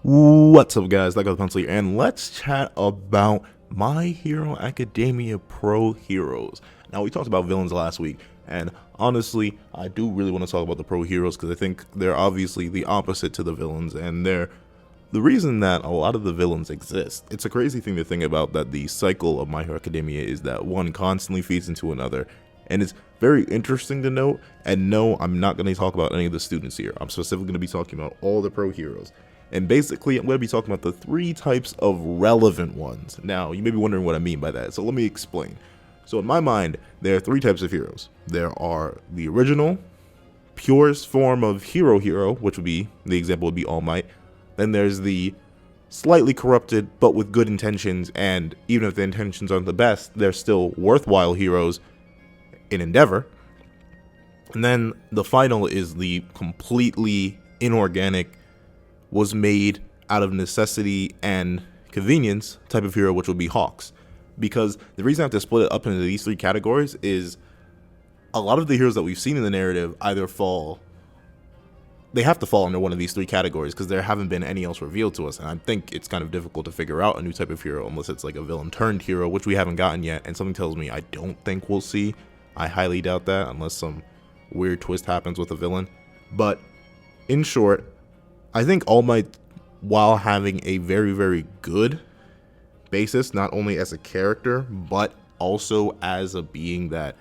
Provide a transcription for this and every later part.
What's up, guys? Like Pencil here, and let's chat about My Hero Academia Pro Heroes. Now, we talked about villains last week, and honestly, I do really want to talk about the pro heroes because I think they're obviously the opposite to the villains, and they're the reason that a lot of the villains exist. It's a crazy thing to think about that the cycle of My Hero Academia is that one constantly feeds into another, and it's very interesting to note. And no, I'm not going to talk about any of the students here. I'm specifically going to be talking about all the pro heroes. And basically, I'm going to be talking about the three types of relevant ones. Now, you may be wondering what I mean by that, so let me explain. So in my mind, there are three types of heroes. There are the original, purest form of hero, which would be, the example would be All Might. Then there's the slightly corrupted, but with good intentions, and even if the intentions aren't the best, they're still worthwhile heroes in Endeavor. And then the final is the completely inorganic, was made out of necessity and convenience type of hero, which would be Hawks. Because the reason I have to split it up into these three categories is a lot of the heroes that we've seen in the narrative either they have to fall under one of these three categories because there haven't been any else revealed to us. And I think it's kind of difficult to figure out a new type of hero unless it's like a villain turned hero, which we haven't gotten yet. And something tells me I don't think we'll see. I highly doubt that unless some weird twist happens with a villain. But in short, I think All Might, while having a very, very good basis, not only as a character, but also as a being that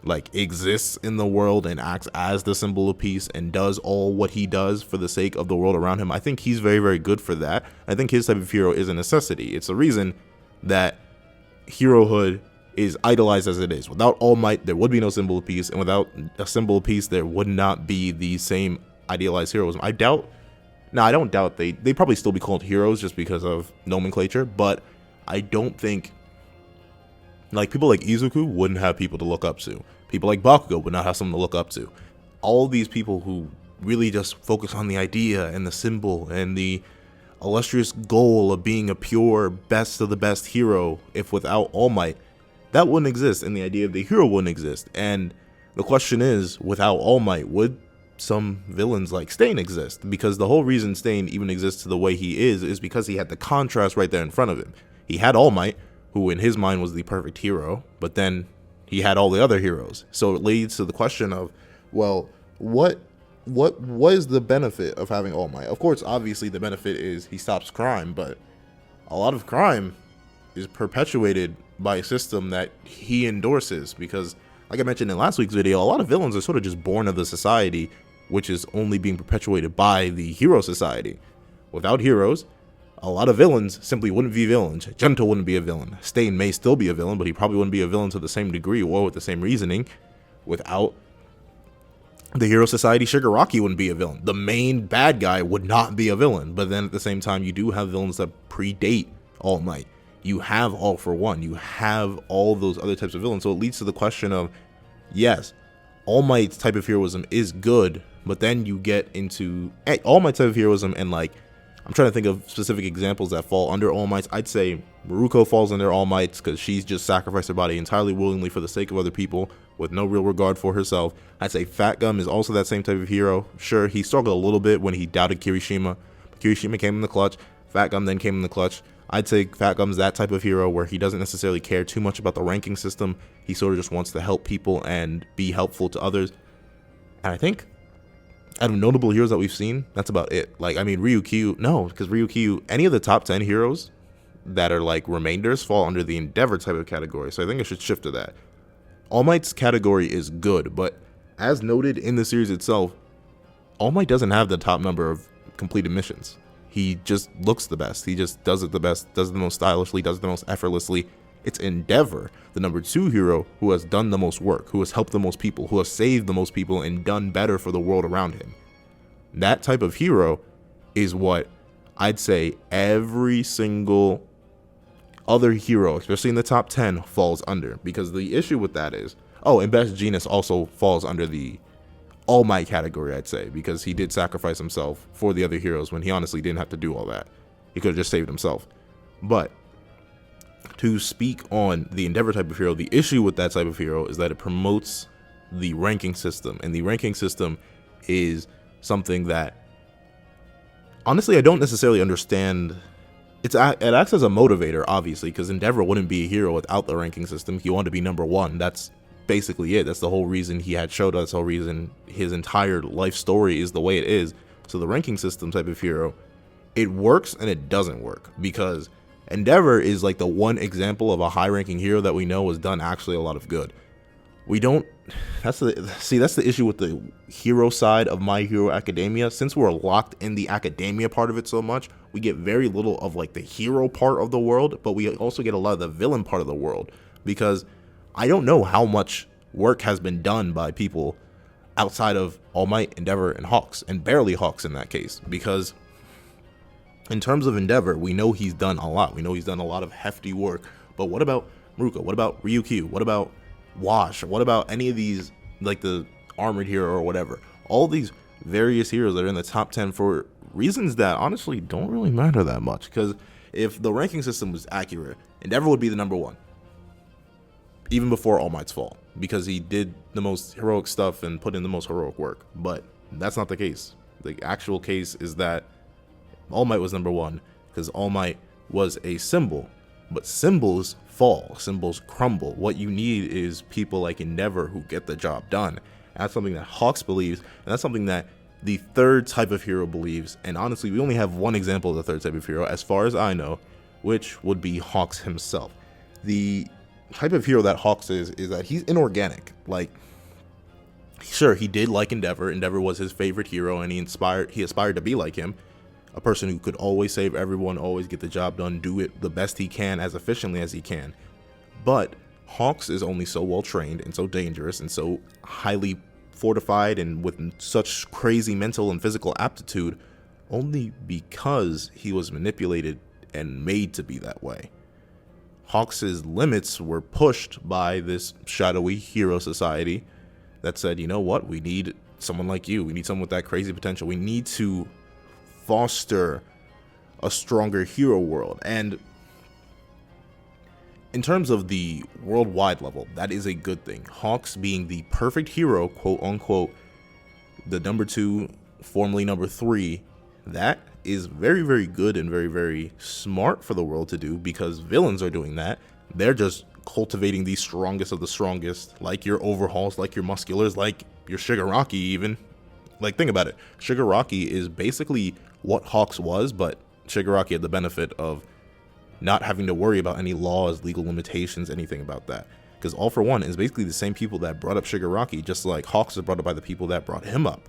like exists in the world and acts as the symbol of peace and does all what he does for the sake of the world around him. I think he's very, very good for that. I think his type of hero is a necessity. It's the reason that herohood is idolized as it is. Without All Might, there would be no symbol of peace, and without a symbol of peace, there would not be the same idealized heroism. I don't doubt they probably still be called heroes just because of nomenclature, but I don't think, like, people like Izuku wouldn't have people to look up to. People like Bakugo would not have someone to look up to. All these people who really just focus on the idea and the symbol and the illustrious goal of being a pure best of the best hero, if without All Might, that wouldn't exist, and the idea of the hero wouldn't exist. And the question is, without All Might, would some villains like Stain exist? Because the whole reason Stain even exists the way he is because he had the contrast right there in front of him. He had All Might, who in his mind was the perfect hero, but then he had all the other heroes. So it leads to the question of, well, what is the benefit of having All Might? Of course, obviously the benefit is he stops crime, but a lot of crime is perpetuated by a system that he endorses because, like I mentioned in last week's video, a lot of villains are sort of just born of the society, which is only being perpetuated by the hero society. Without heroes, a lot of villains simply wouldn't be villains. Gento wouldn't be a villain. Stain may still be a villain, but he probably wouldn't be a villain to the same degree or with the same reasoning. Without the hero society, Shigaraki wouldn't be a villain. The main bad guy would not be a villain. But then at the same time, you do have villains that predate All Might. You have All For One. You have all those other types of villains. So it leads to the question of, yes, All Might's type of heroism is good, but then you get into All Might type of heroism, and like, I'm trying to think of specific examples that fall under All Mights. I'd say Maruko falls under All Mights because she's just sacrificed her body entirely willingly for the sake of other people with no real regard for herself. I'd say Fat Gum is also that same type of hero. Sure, he struggled a little bit when he doubted Kirishima. Kirishima came in the clutch. Fat Gum then came in the clutch. I'd say Fat Gum's that type of hero where he doesn't necessarily care too much about the ranking system. He sort of just wants to help people and be helpful to others. And I think out of notable heroes that we've seen, that's about it. Like, I mean, Ryukyu, no, because Ryukyu, any of the top 10 heroes that are like remainders fall under the Endeavor type of category. So I think I should shift to that. All Might's category is good, but as noted in the series itself, All Might doesn't have the top number of completed missions. He just looks the best. He just does it the best, does it the most stylishly, does it the most effortlessly. It's Endeavor, the number 2 hero, who has done the most work, who has helped the most people, who has saved the most people and done better for the world around him. That type of hero is what I'd say every single other hero, especially in the top 10, falls under. Because the issue with that is, and Best Jeanist also falls under the All Might category, I'd say, because he did sacrifice himself for the other heroes when he honestly didn't have to do all that. He could have just saved himself. But to speak on the Endeavor type of hero, the issue with that type of hero is that it promotes the ranking system, and the ranking system is something that honestly, I don't necessarily understand. It acts as a motivator, obviously, because Endeavor wouldn't be a hero without the ranking system. He wanted to be number one. That's basically it. That's the whole reason he had Shoto. That's the whole reason his entire life story is the way it is. So the ranking system type of hero, it works and it doesn't work, because Endeavor is like the one example of a high ranking hero that we know has done actually a lot of good. We don't. That's the issue with the hero side of My Hero Academia. Since we're locked in the academia part of it so much, we get very little of like the hero part of the world, but we also get a lot of the villain part of the world, because I don't know how much work has been done by people outside of All Might, Endeavor, and Hawks, and barely Hawks in that case, because in terms of Endeavor, we know he's done a lot. We know he's done a lot of hefty work, but what about Maruka? What about Ryukyu? What about Wash? What about any of these, like the armored hero or whatever? All these various heroes that are in the top 10 for reasons that honestly don't really matter that much, because if the ranking system was accurate, Endeavor would be the number one, even before All Might's fall, because he did the most heroic stuff and put in the most heroic work. But that's not the case. The actual case is that All Might was number one because All Might was a symbol, but symbols fall, symbols crumble. What you need is people like Endeavor who get the job done. And that's something that Hawks believes, and that's something that the third type of hero believes. And honestly, we only have one example of the third type of hero, as far as I know, which would be Hawks himself. The type of hero that Hawks is that he's inorganic. Like, sure, he did like Endeavor. Endeavor was his favorite hero, and he aspired to be like him. A person who could always save everyone, always get the job done, do it the best he can, as efficiently as he can. But Hawks is only so well trained and so dangerous and so highly fortified and with such crazy mental and physical aptitude only because he was manipulated and made to be that way. Hawks's limits were pushed by this shadowy hero society that said, you know what, we need someone like you. We need someone with that crazy potential. We need to foster a stronger hero world. And in terms of the worldwide level, that is a good thing. Hawks being the perfect hero, quote unquote, the number two, formerly number three, that is very, very good and very, very smart for the world to do, because villains are doing that. They're just cultivating the strongest of the strongest, like your Overhauls, like your Musculars, like your Shigaraki even. Like, think about it. Shigaraki is basically what Hawks was, but Shigaraki had the benefit of not having to worry about any laws, legal limitations, anything about that. Because All For One is basically the same people that brought up Shigaraki, just like Hawks was brought up by the people that brought him up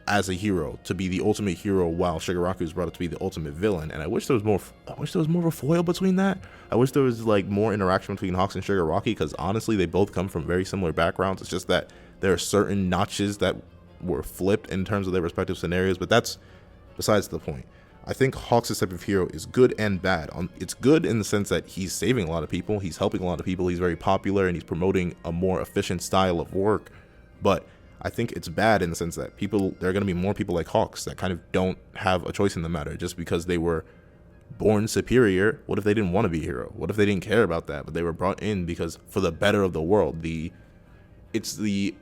as a hero to be the ultimate hero, while Shigaraki was brought up to be the ultimate villain. And I wish there was more of a foil between that. I wish there was like more interaction between Hawks and Shigaraki, because honestly, they both come from very similar backgrounds. It's just that there are certain notches that were flipped in terms of their respective scenarios, but that's besides the point. I think Hawks' type of hero is good and bad. It's good in the sense that he's saving a lot of people, he's helping a lot of people, he's very popular, and he's promoting a more efficient style of work. But I think it's bad in the sense that there are going to be more people like Hawks that kind of don't have a choice in the matter just because they were born superior. What if they didn't want to be a hero? What if they didn't care about that, but they were brought in because for the better of the world? It's the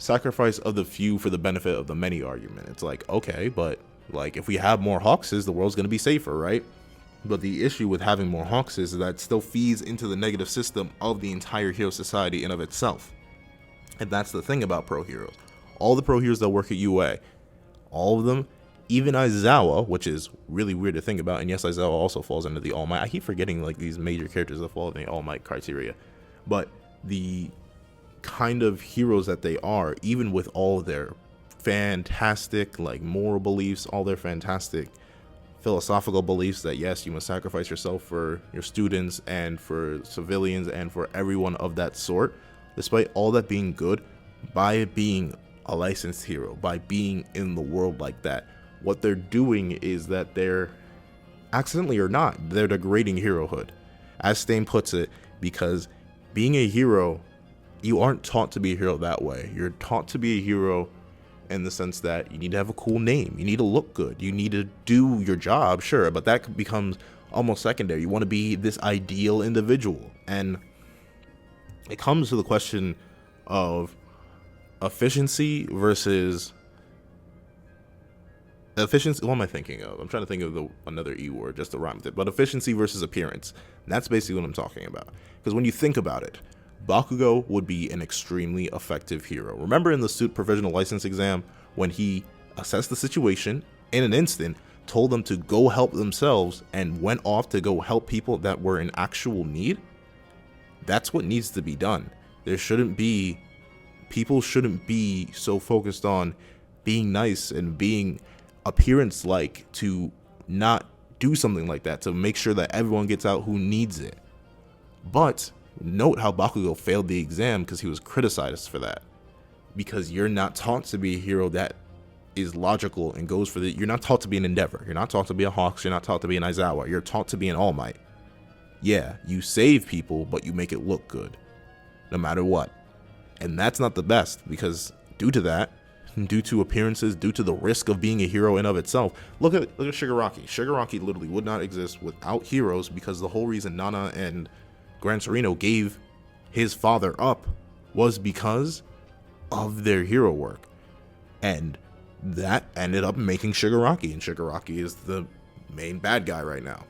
sacrifice of the few for the benefit of the many argument. It's like, okay, but like if we have more Hawkses, the world's going to be safer, right? But the issue with having more Hawkses is that it still feeds into the negative system of the entire hero society in of itself. And that's the thing about pro heroes. All the pro heroes that work at UA, all of them, even Aizawa, which is really weird to think about, and yes, Aizawa also falls under the All Might. I keep forgetting like these major characters that fall in the All Might criteria. But the kind of heroes that they are, even with all their fantastic like moral beliefs, all their fantastic philosophical beliefs that yes, you must sacrifice yourself for your students and for civilians and for everyone of that sort, despite all that being good, by being a licensed hero, by being in the world like that, what they're doing is that they're, accidentally or not, they're degrading herohood, as Stain puts it, because being a hero, you aren't taught to be a hero that way. You're taught to be a hero in the sense that you need to have a cool name, you need to look good, you need to do your job, sure, but that becomes almost secondary. You want to be this ideal individual, and it comes to the question of efficiency versus efficiency. What am I thinking of? I'm trying to think of another E word just to rhyme with it. But efficiency versus appearance. That's basically what I'm talking about. Because when you think about it, Bakugo would be an extremely effective hero. Remember in the suit provisional license exam when he assessed the situation in an instant, told them to go help themselves, and went off to go help people that were in actual need? That's what needs to be done. People shouldn't be so focused on being nice and being appearance like to not do something like that, to make sure that everyone gets out who needs it. But note how Bakugo failed the exam because he was criticized for that. Because you're not taught to be a hero that is logical and goes for you're not taught to be an Endeavor. You're not taught to be a Hawks. You're not taught to be an Aizawa. You're taught to be an All Might. Yeah, you save people, but you make it look good, no matter what. And that's not the best, because due to that, due to appearances, due to the risk of being a hero in of itself, look at Shigaraki. Shigaraki literally would not exist without heroes, because the whole reason Nana and Gran Torino gave his father up was because of their hero work. And that ended up making Shigaraki, and Shigaraki is the main bad guy right now.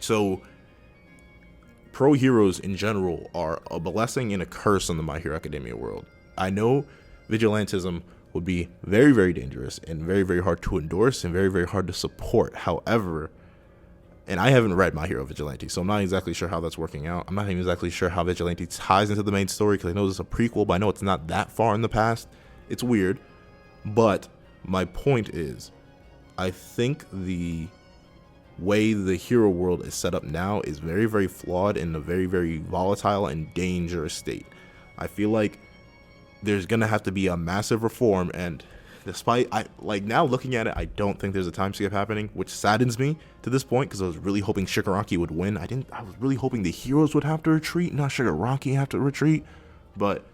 So pro heroes in general are a blessing and a curse in the My Hero Academia world. I know vigilantism would be very, very dangerous and very, very hard to endorse and very, very hard to support. However, and I haven't read My Hero Vigilante, so I'm not exactly sure how that's working out. I'm not even exactly sure how Vigilante ties into the main story, because I know it's a prequel, but I know it's not that far in the past. It's weird. But my point is, I think the way the hero world is set up now is very, very flawed and a very, very volatile and dangerous state. I feel like there's gonna have to be a massive reform, and despite now looking at it, I don't think there's a time skip happening, which saddens me to this point, because I was really hoping Shigaraki would win. I was really hoping the heroes would have to retreat, not Shigaraki have to retreat. But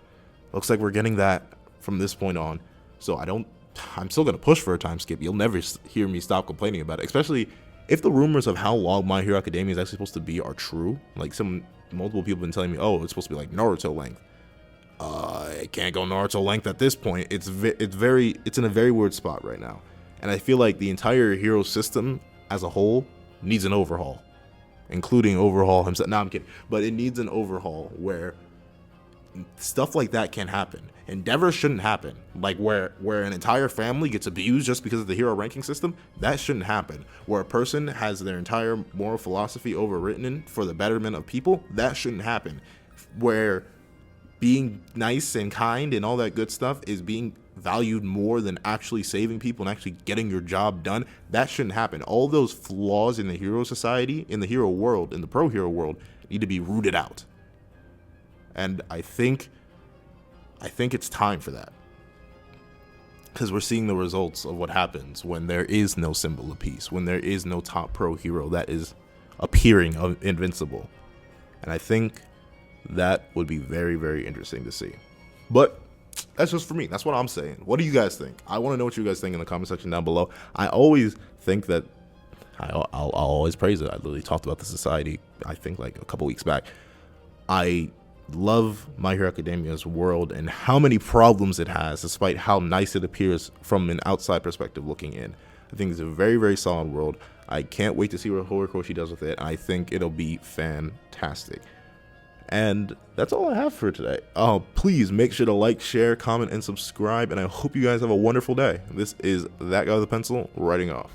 looks like we're getting that from this point on. So I'm still gonna push for a time skip. You'll never hear me stop complaining about it, especially if the rumors of how long My Hero Academia is actually supposed to be are true. Like multiple people have been telling me, oh, it's supposed to be like Naruto length. It can't go Naruto length at this point. It's in a very weird spot right now, and I feel like the entire hero system as a whole needs an overhaul, including overhaul himself. No, I'm kidding, but it needs an overhaul where stuff like that can't happen. Endeavor shouldn't happen. Like where an entire family gets abused just because of the hero ranking system, that shouldn't happen. Where a person has their entire moral philosophy overwritten for the betterment of people, that shouldn't happen. Where being nice and kind and all that good stuff is being valued more than actually saving people and actually getting your job done, that shouldn't happen. All those flaws in the hero society, in the hero world, in the pro hero world, need to be rooted out. And I think it's time for that, because we're seeing the results of what happens when there is no symbol of peace, when there is no top pro hero that is appearing invincible. And I think that would be very, very interesting to see. But that's just for me. That's what I'm saying. What do you guys think? I want to know what you guys think in the comment section down below. I always think that I'll always praise it. I literally talked about the society, I think, like a couple weeks back. I love My Hero Academia's world and how many problems it has, despite how nice it appears from an outside perspective looking in. I think it's a very, very solid world. I can't wait to see what Horikoshi does with it. I think it'll be fantastic. And that's all I have for today. Please make sure to like, share, comment, and subscribe. And I hope you guys have a wonderful day. This is That Guy with a Pencil, writing off.